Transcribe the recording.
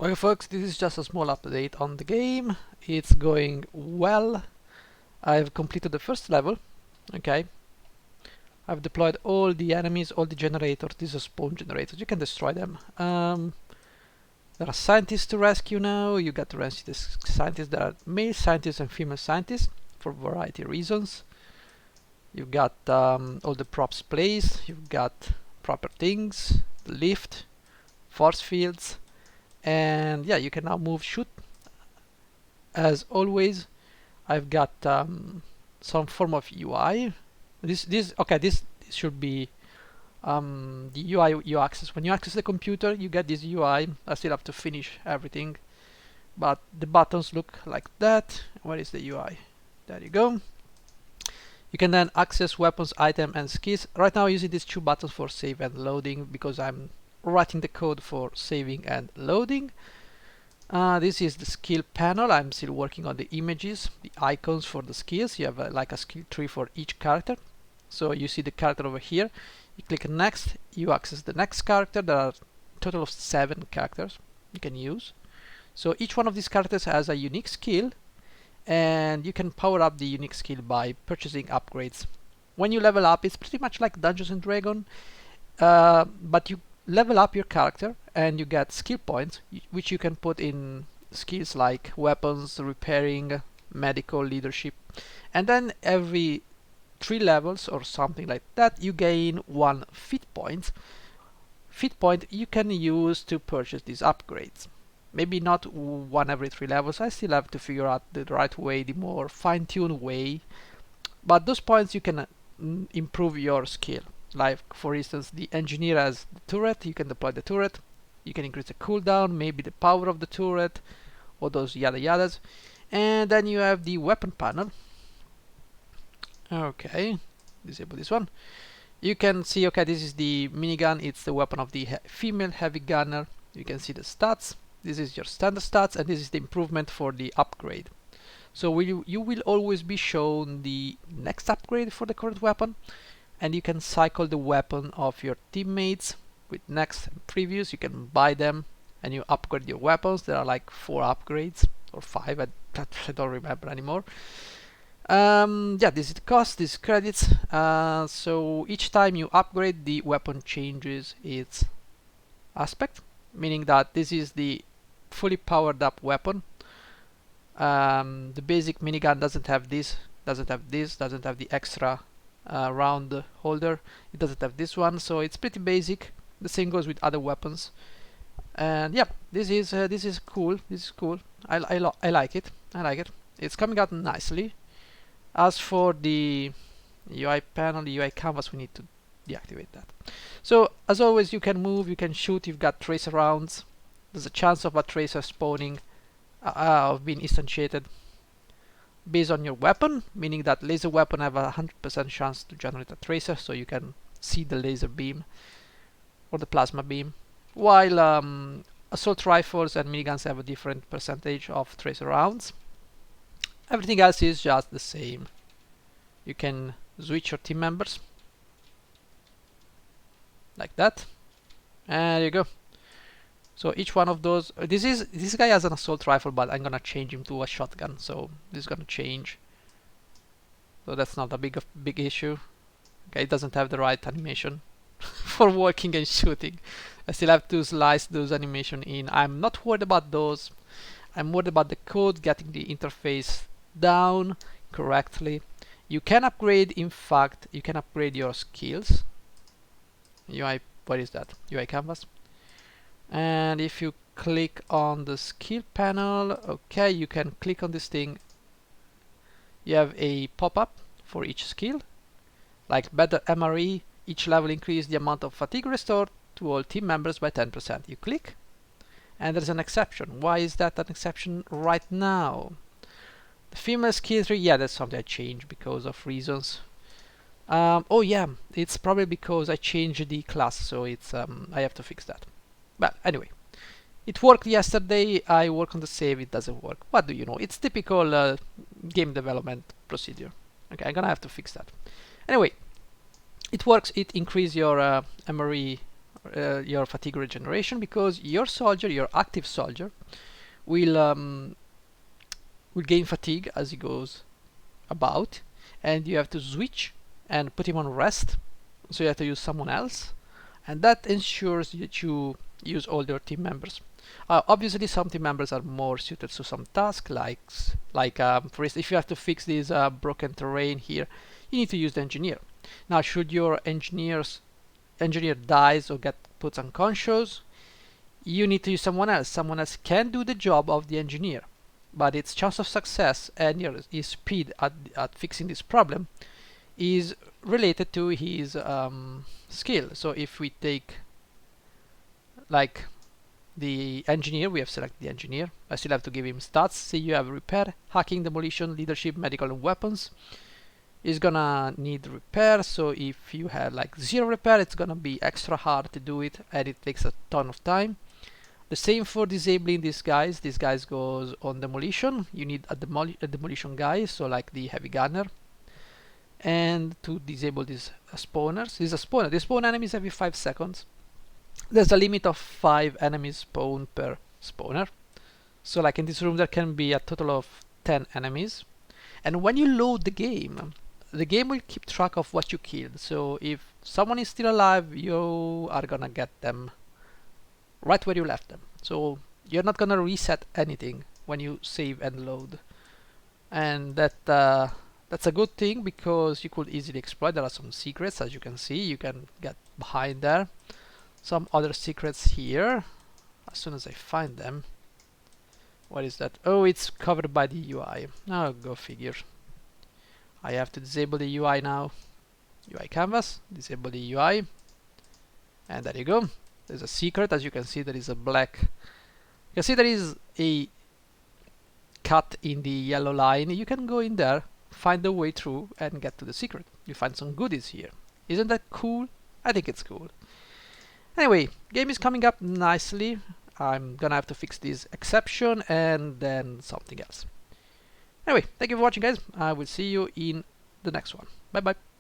Well, folks, this is just a small update on the game. It's going well. I've completed the first level. Okay. I've deployed all the enemies, all the generators. These are spawn generators. You can destroy them. There are scientists to rescue now. You got to rescue the scientists. There are male scientists and female scientists for a variety of reasons. You've got all the props placed. You've got proper things, the lift, force fields, and yeah, you can now move, shoot. As always, I've got some form of UI. This should be the UI you access. When you access the computer, you get this UI. I still have to finish everything, but the buttons look like that. Where is the UI? There you go. You can then access weapons, item, and skills. Right now I'm using these two buttons for save and loading because I'm writing the code for saving and loading. This is the skill panel. I'm still working on the images, the icons for the skills. You have like a skill tree for each character. So you see the character over here. You click next, you access the next character. There are a total of 7 characters you can use. So each one of these characters has a unique skill, and you can power up the unique skill by purchasing upgrades. When you level up, it's pretty much like Dungeons and Dragons, but you level up your character and you get skill points which you can put in skills like weapons, repairing, medical, leadership, and then every 3 levels or something like that you gain 1 fit point. Fit point you can use to purchase these upgrades. Maybe not 1 every 3 levels. I still have to figure out the right way, the more fine-tuned way, but those points you can improve your skill. Like for instance, the engineer has the turret, you can deploy the turret, you can increase the cooldown, maybe the power of the turret, all those yada yadas. And then you have the weapon panel. Okay, disable this one. You can see, okay, this is the minigun, it's the weapon of the female heavy gunner. You can see the stats. This is your standard stats, and this is the improvement for the upgrade. So you will always be shown the next upgrade for the current weapon, and you can cycle the weapon of your teammates with next and previous. You can buy them and you upgrade your weapons. There are like 4 upgrades or 5, I don't remember anymore. Yeah, this is the cost, this is credits. So each time you upgrade, the weapon changes its aspect, meaning that this is the fully powered up weapon. The basic minigun doesn't have this, doesn't have this, doesn't have the extra round holder. It doesn't have this one, so it's pretty basic. The same goes with other weapons. And yeah, this is cool. This is cool. I like it. I like it. It's coming out nicely. As for the UI panel, the UI canvas, we need to deactivate that. So as always, you can move, you can shoot. You've got tracer rounds. There's a chance of a tracer spawning, of being instantiated based on your weapon, meaning that laser weapon have a 100% chance to generate a tracer, so you can see the laser beam or the plasma beam, while assault rifles and miniguns have a different percentage of tracer rounds. Everything else is just the same. You can switch your team members like that, and there you go. So each one of those, this guy has an assault rifle, but I'm gonna change him to a shotgun, so this is gonna change. So that's not a big issue. Okay, it doesn't have the right animation for walking and shooting. I still have to slice those animation in. I'm not worried about those. I'm worried about the code, getting the interface down correctly. You can upgrade, in fact, you can upgrade your skills. UI, what is that? UI canvas. And if you click on the skill panel, okay, you can click on this thing. You have a pop-up for each skill, like better MRE, each level increase the amount of fatigue restored to all team members by 10%. You click, and there's an exception. Why is that an exception right now? The female skill tree, yeah, that's something I changed because of reasons. Oh yeah, it's probably because I changed the class, so it's I have to fix that. But anyway, it worked yesterday. I work on the save, it doesn't work. What do you know? It's typical game development procedure. Okay, I'm gonna have to fix that. Anyway, it works. It increases your MRE your fatigue regeneration, because your soldier, your active soldier, will gain fatigue as he goes about, and you have to switch and put him on rest, so you have to use someone else, and that ensures that you use all your team members. Obviously some team members are more suited to some task, like for instance, if you have to fix this broken terrain here, you need to use the engineer. Now should your engineer dies or get put unconscious, you need to use someone else. Someone else can do the job of the engineer, but its chance of success and his speed at fixing this problem is related to his skill. So if we take like the engineer, we have selected the engineer. I still have to give him stats. See, you have repair, hacking, demolition, leadership, medical, and weapons. He's gonna need repair, so if you have like 0 repair, it's gonna be extra hard to do it, and it takes a ton of time. The same for disabling these guys. These guys goes on demolition. You need a demolition guy, so like the heavy gunner. And to disable these spawners, this is a spawner. They spawn enemies every 5 seconds. There's a limit of 5 enemies spawn per spawner. So like in this room there can be a total of 10 enemies. And when you load the game will keep track of what you killed. So if someone is still alive, you are gonna get them right where you left them. So you're not gonna reset anything when you save and load. And that's a good thing, because you could easily exploit. There are some secrets, as you can see. You can get behind there. Some other secrets here, as soon as I find them. What is that? Oh, it's covered by the UI. Oh, go figure. I have to disable the UI now. UI canvas, disable the UI. And there you go. There's a secret. As you can see, there is a black. You can see there is a cut in the yellow line. You can go in there, find the way through, and get to the secret. You find some goodies here. Isn't that cool? I think it's cool. Anyway, game is coming up nicely. I'm gonna have to fix this exception and then something else. Anyway, thank you for watching, guys. I will see you in the next one. Bye bye.